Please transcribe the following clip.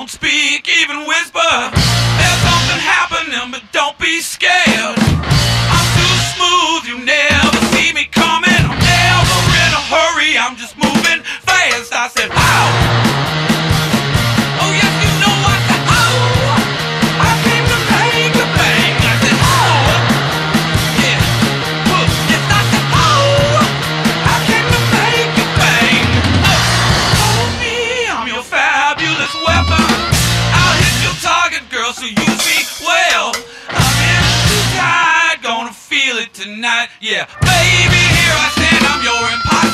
Speak, even whisper. There's something happening, but don't be scared. I'm too smooth, you never see me coming. I'm never in a hurry, I'm just moving fast. I said, ow! Oh yes, you know I said, ow! I came to make a bang. I said, ow! Yeah, yes, I said, ow! I came to make a bang. Follow me, I'm your fabulous weapon. Target girl, so use me well. I'm in too tight, gonna feel it tonight. Yeah, baby, here I stand, I'm your impossible.